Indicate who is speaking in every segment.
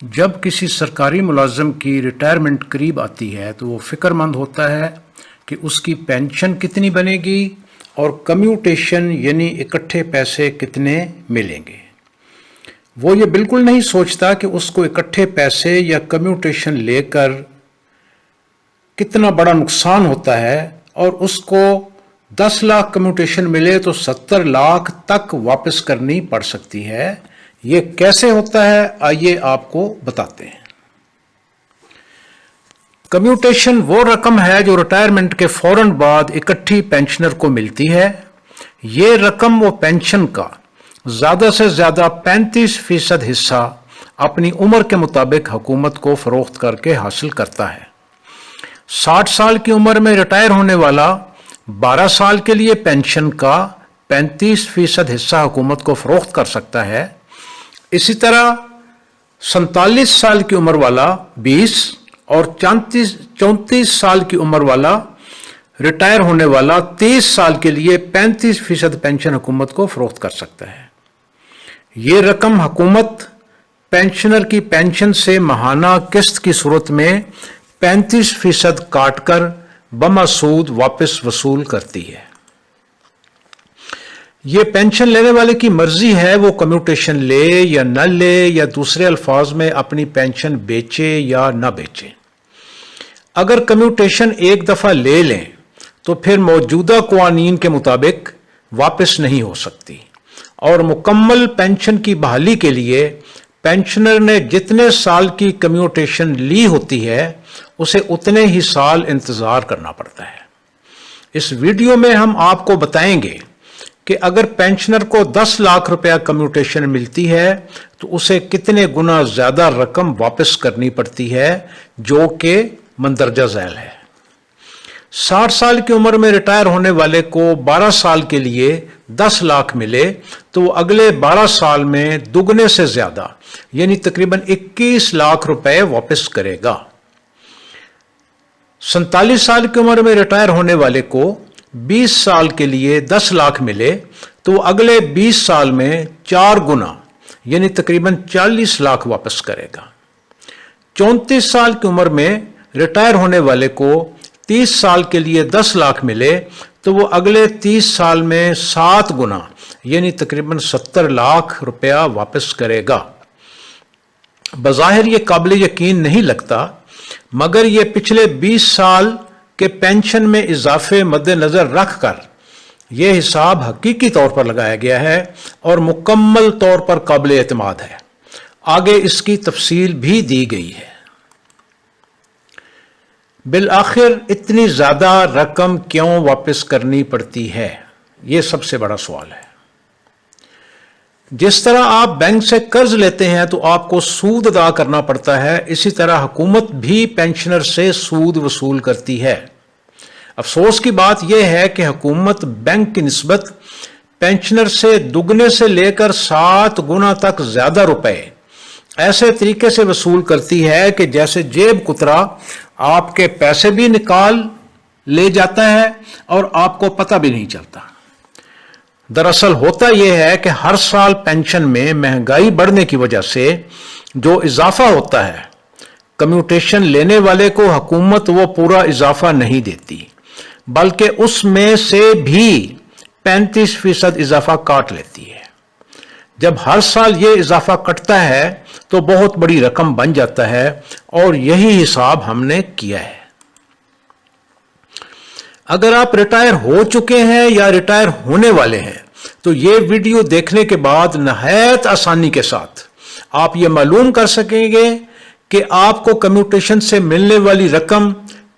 Speaker 1: جب کسی سرکاری ملازم کی ریٹائرمنٹ قریب آتی ہے تو وہ فکر مند ہوتا ہے کہ اس کی پینشن کتنی بنے گی اور کمیوٹیشن یعنی اکٹھے پیسے کتنے ملیں گے۔ وہ یہ بالکل نہیں سوچتا کہ اس کو اکٹھے پیسے یا کمیوٹیشن لے کر کتنا بڑا نقصان ہوتا ہے، اور اس کو 10 لاکھ کمیوٹیشن ملے تو 70 لاکھ تک واپس کرنی پڑ سکتی ہے۔ یہ کیسے ہوتا ہے، آئیے آپ کو بتاتے ہیں۔ کمیوٹیشن وہ رقم ہے جو ریٹائرمنٹ کے فوراً بعد اکٹھی پینشنر کو ملتی ہے۔ یہ رقم وہ پینشن کا زیادہ سے زیادہ 35% حصہ اپنی عمر کے مطابق حکومت کو فروخت کر کے حاصل کرتا ہے۔ 60 سال کی عمر میں ریٹائر ہونے والا 12 سال کے لیے پینشن کا 35% حصہ حکومت کو فروخت کر سکتا ہے۔ اسی طرح 47 سال کی عمر والا 20 اور 34 سال کی عمر والا ریٹائر ہونے والا 30 سال کے لیے 35% پینشن حکومت کو فروخت کر سکتا ہے۔ یہ رقم حکومت پینشنر کی پینشن سے ماہانہ قسط کی صورت میں 35% کاٹ کر بما سود واپس وصول کرتی ہے۔ یہ پینشن لینے والے کی مرضی ہے، وہ کمیوٹیشن لے یا نہ لے، یا دوسرے الفاظ میں اپنی پینشن بیچے یا نہ بیچے۔ اگر کمیوٹیشن ایک دفعہ لے لیں تو پھر موجودہ قوانین کے مطابق واپس نہیں ہو سکتی، اور مکمل پینشن کی بحالی کے لیے پینشنر نے جتنے سال کی کمیوٹیشن لی ہوتی ہے اسے اتنے ہی سال انتظار کرنا پڑتا ہے۔ اس ویڈیو میں ہم آپ کو بتائیں گے کہ اگر پینشنر کو 10 لاکھ روپیہ کمیوٹیشن ملتی ہے تو اسے کتنے گنا زیادہ رقم واپس کرنی پڑتی ہے، جو کہ مندرجہ ذیل ہے۔ 60 سال کی عمر میں ریٹائر ہونے والے کو 12 سال کے لیے 10 لاکھ ملے تو وہ اگلے 12 سال میں دگنے سے زیادہ یعنی تقریباً 21 لاکھ روپے واپس کرے گا۔ 47 سال کی عمر میں ریٹائر ہونے والے کو 20 سال کے لیے 10 لاکھ ملے تو وہ اگلے 20 سال میں 4 گنا یعنی تقریباً 40 لاکھ واپس کرے گا۔ 34 سال کی عمر میں ریٹائر ہونے والے کو 30 سال کے لیے 10 لاکھ ملے تو وہ اگلے 30 سال میں 7 گنا یعنی تقریباً 70 لاکھ روپیہ واپس کرے گا۔ بظاہر یہ قابل یقین نہیں لگتا، مگر یہ پچھلے 20 سال کے پینشن میں اضافے مد نظر رکھ کر یہ حساب حقیقی طور پر لگایا گیا ہے اور مکمل طور پر قابل اعتماد ہے۔ آگے اس کی تفصیل بھی دی گئی ہے۔ بالآخر اتنی زیادہ رقم کیوں واپس کرنی پڑتی ہے، یہ سب سے بڑا سوال ہے۔ جس طرح آپ بینک سے قرض لیتے ہیں تو آپ کو سود ادا کرنا پڑتا ہے، اسی طرح حکومت بھی پینشنر سے سود وصول کرتی ہے۔ افسوس کی بات یہ ہے کہ حکومت بینک کی نسبت پینشنر سے دگنے سے لے کر 7 گنا تک زیادہ روپے ایسے طریقے سے وصول کرتی ہے کہ جیسے جیب کترا آپ کے پیسے بھی نکال لے جاتا ہے اور آپ کو پتہ بھی نہیں چلتا۔ دراصل ہوتا یہ ہے کہ ہر سال پینشن میں مہنگائی بڑھنے کی وجہ سے جو اضافہ ہوتا ہے، کمیوٹیشن لینے والے کو حکومت وہ پورا اضافہ نہیں دیتی، بلکہ اس میں سے بھی 35% اضافہ کاٹ لیتی ہے۔ جب ہر سال یہ اضافہ کٹتا ہے تو بہت بڑی رقم بن جاتا ہے، اور یہی حساب ہم نے کیا ہے۔ اگر آپ ریٹائر ہو چکے ہیں یا ریٹائر ہونے والے ہیں تو یہ ویڈیو دیکھنے کے بعد نہایت آسانی کے ساتھ آپ یہ معلوم کر سکیں گے کہ آپ کو کمیوٹیشن سے ملنے والی رقم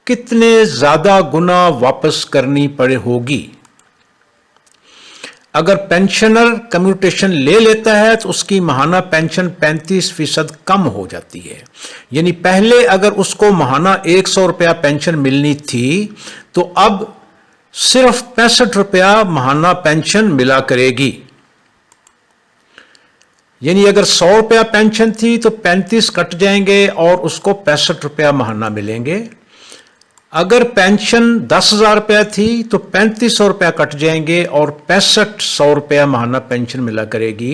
Speaker 1: کتنے زیادہ گنا واپس کرنی پڑے ہوگی۔ اگر پینشنر کمیوٹیشن لے لیتا ہے تو اس کی ماہانہ پینشن 35% کم ہو جاتی ہے، یعنی پہلے اگر اس کو ماہانہ 100 روپیہ پینشن ملنی تھی تو اب صرف 65 روپیہ ماہانہ پینشن ملا کرے گی۔ یعنی اگر 100 روپیہ پینشن تھی تو 35 کٹ جائیں گے اور اس کو 65 روپیہ ماہانہ ملیں گے۔ اگر پینشن 10,000 روپیہ تھی تو 3500 روپیہ کٹ جائیں گے اور 6500 روپیہ ماہانہ پینشن ملا کرے گی۔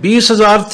Speaker 1: 20,000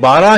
Speaker 1: 12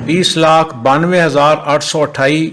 Speaker 1: 20,92,828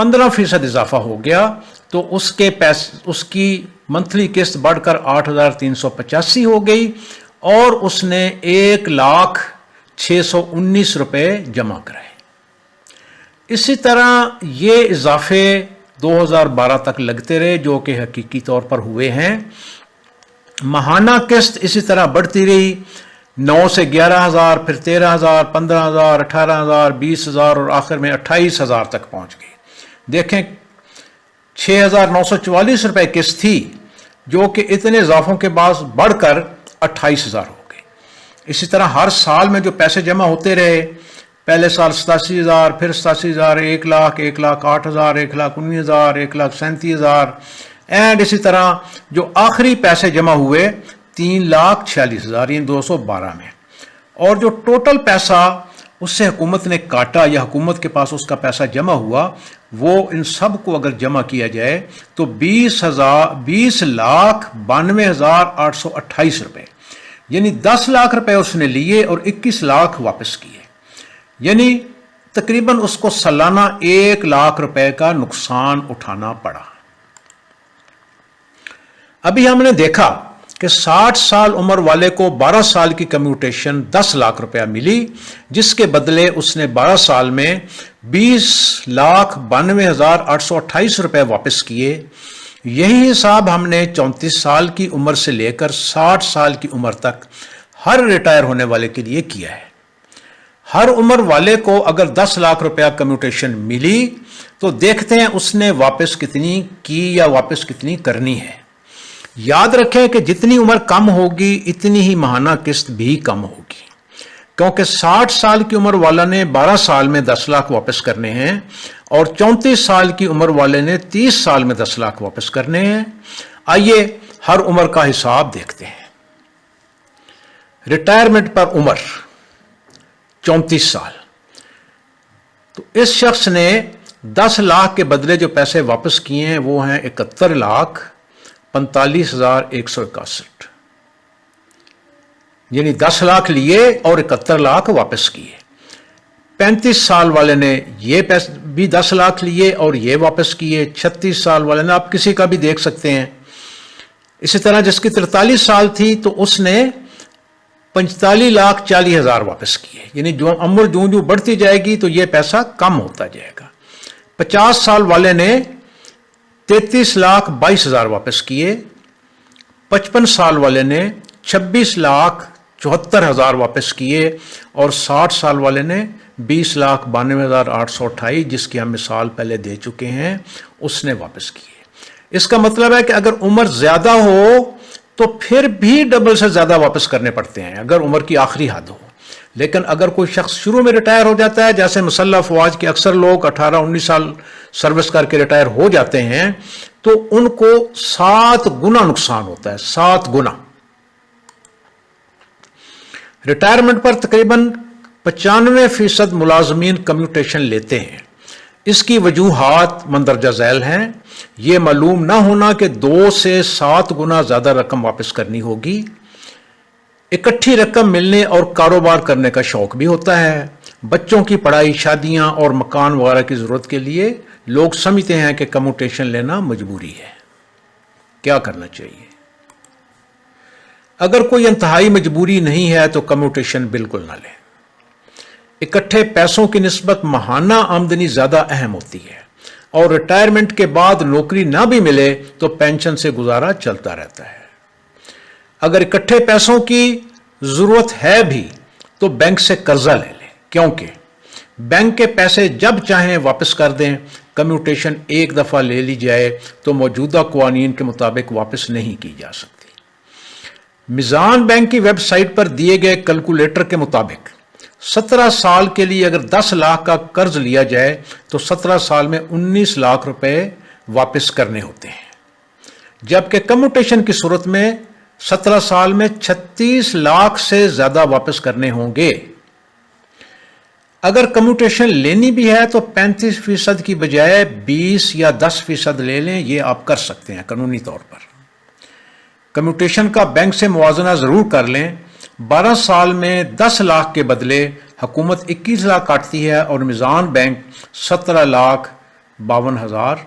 Speaker 1: 15% اضافہ ہو گیا تو اس کی منتھلی قسط بڑھ کر 8,385 ہو گئی اور اس نے 1,06,19 روپے جمع کرائے۔ اسی طرح یہ اضافے 2012 تک لگتے رہے جو کہ حقیقی طور پر ہوئے ہیں۔ ماہانہ قسط اسی طرح بڑھتی رہی، 9 سے 11,000، پھر 13,000، 15,000، 18,000، 20,000 اور آخر میں 28,000 تک پہنچ گئی۔ دیکھیں 6,944 روپے قسط تھی جو کہ اتنے اضافوں کے بعد بڑھ کر 28,000 ہو گئی۔ اسی طرح ہر سال میں جو پیسے جمع ہوتے رہے، پہلے سال 87,000، پھر 87,000، 1 لاکھ، 1,08,000، 1,19,000، 1,37,000، اینڈ اسی طرح جو آخری پیسے جمع ہوئے 3,46,000 یعنی 2012 میں، اور جو ٹوٹل پیسہ اس سے حکومت نے کاٹا یا حکومت کے پاس اس کا پیسہ جمع ہوا، وہ ان سب کو اگر جمع کیا جائے تو 20,92,828 روپے، یعنی 10 لاکھ روپے اس نے لیے اور 21 لاکھ واپس کیے، یعنی تقریباً اس کو سالانہ 1 لاکھ روپے کا نقصان اٹھانا پڑا۔ ابھی ہم نے دیکھا کہ 60 سال عمر والے کو 12 سال کی کمیوٹیشن 10 لاکھ روپیہ ملی، جس کے بدلے اس نے 12 سال میں 20,92,828 روپے واپس کیے۔ یہی حساب ہم نے 34 سال کی عمر سے لے کر 60 سال کی عمر تک ہر ریٹائر ہونے والے کے لیے کیا ہے۔ ہر عمر والے کو اگر 10 لاکھ روپیہ کمیوٹیشن ملی تو دیکھتے ہیں اس نے واپس کتنی کی یا واپس کتنی کرنی ہے۔ یاد رکھیں کہ جتنی عمر کم ہوگی اتنی ہی ماہانہ قسط بھی کم ہوگی، کیونکہ 60 سال کی عمر والا نے 12 سال میں 10 لاکھ واپس کرنے ہیں اور 34 سال کی عمر والے نے 30 سال میں 10 لاکھ واپس کرنے ہیں۔ آئیے ہر عمر کا حساب دیکھتے ہیں۔ ریٹائرمنٹ پر عمر 34 سال، تو اس شخص نے 10 لاکھ کے بدلے جو پیسے واپس کیے ہیں وہ ہیں 71,45,161، یعنی 10 لاکھ لیے اور 71 لاکھ واپس کیے۔ 35 سال والے نے یہ پیسے بھی 10 لاکھ لیے اور یہ واپس کیے۔ 36 سال والے نے آپ کسی کا بھی دیکھ سکتے ہیں۔ اسی طرح جس کی 43 سال تھی تو اس نے 45,40,000 واپس کیے، یعنی جو عمر جو بڑھتی جائے گی تو یہ پیسہ کم ہوتا جائے گا۔ 50 سال والے نے 33,22,000 واپس کیے۔ 55 سال والے نے 26,74,000 واپس کیے اور 60 سال والے نے 20,92,828 جس کی ہم مثال پہلے دے چکے ہیں اس نے واپس کیے۔ اس کا مطلب ہے کہ اگر عمر زیادہ ہو تو پھر بھی ڈبل سے زیادہ واپس کرنے پڑتے ہیں اگر عمر کی آخری حد ہو، لیکن اگر کوئی شخص شروع میں ریٹائر ہو جاتا ہے، جیسے مسلح افواج کے اکثر لوگ 18-19 سال سروس کر کے ریٹائر ہو جاتے ہیں، تو ان کو 7 گنا نقصان ہوتا ہے، 7 گنا۔ ریٹائرمنٹ پر تقریباً 95% ملازمین کمیوٹیشن لیتے ہیں۔ اس کی وجوہات مندرجہ ذیل ہیں۔ یہ معلوم نہ ہونا کہ 2 سے 7 گنا زیادہ رقم واپس کرنی ہوگی، اکٹھی رقم ملنے اور کاروبار کرنے کا شوق بھی ہوتا ہے، بچوں کی پڑھائی، شادیاں اور مکان وغیرہ کی ضرورت کے لیے لوگ سمجھتے ہیں کہ کمیوٹیشن لینا مجبوری ہے۔ کیا کرنا چاہیے؟ اگر کوئی انتہائی مجبوری نہیں ہے تو کمیوٹیشن بالکل نہ لیں۔ اکٹھے پیسوں کی نسبت ماہانہ آمدنی زیادہ اہم ہوتی ہے، اور ریٹائرمنٹ کے بعد نوکری نہ بھی ملے تو پینشن سے گزارا چلتا رہتا ہے۔ اگر اکٹھے پیسوں کی ضرورت ہے بھی تو بینک سے قرضہ لے لیں، کیونکہ بینک کے پیسے جب چاہیں واپس کر دیں۔ کمیوٹیشن ایک دفعہ لے لی جائے تو موجودہ قوانین کے مطابق واپس نہیں کی جا سکتی۔ میزان بینک کی ویب سائٹ پر دیے گئے کیلکولیٹر کے مطابق 17 سال کے لیے اگر 10 لاکھ کا قرض لیا جائے تو 17 سال میں 19 لاکھ روپے واپس کرنے ہوتے ہیں، جبکہ کمیوٹیشن کی صورت میں 17 سال میں 36 لاکھ سے زیادہ واپس کرنے ہوں گے۔ اگر کمیوٹیشن لینی بھی ہے تو 35% کی بجائے 20 یا 10% لے لیں، یہ آپ کر سکتے ہیں قانونی طور پر۔ کمیوٹیشن کا بینک سے موازنہ ضرور کر لیں۔ 12 سال میں 10 لاکھ کے بدلے حکومت 21 لاکھ کاٹتی ہے اور میزان بینک 17 لاکھ 52,000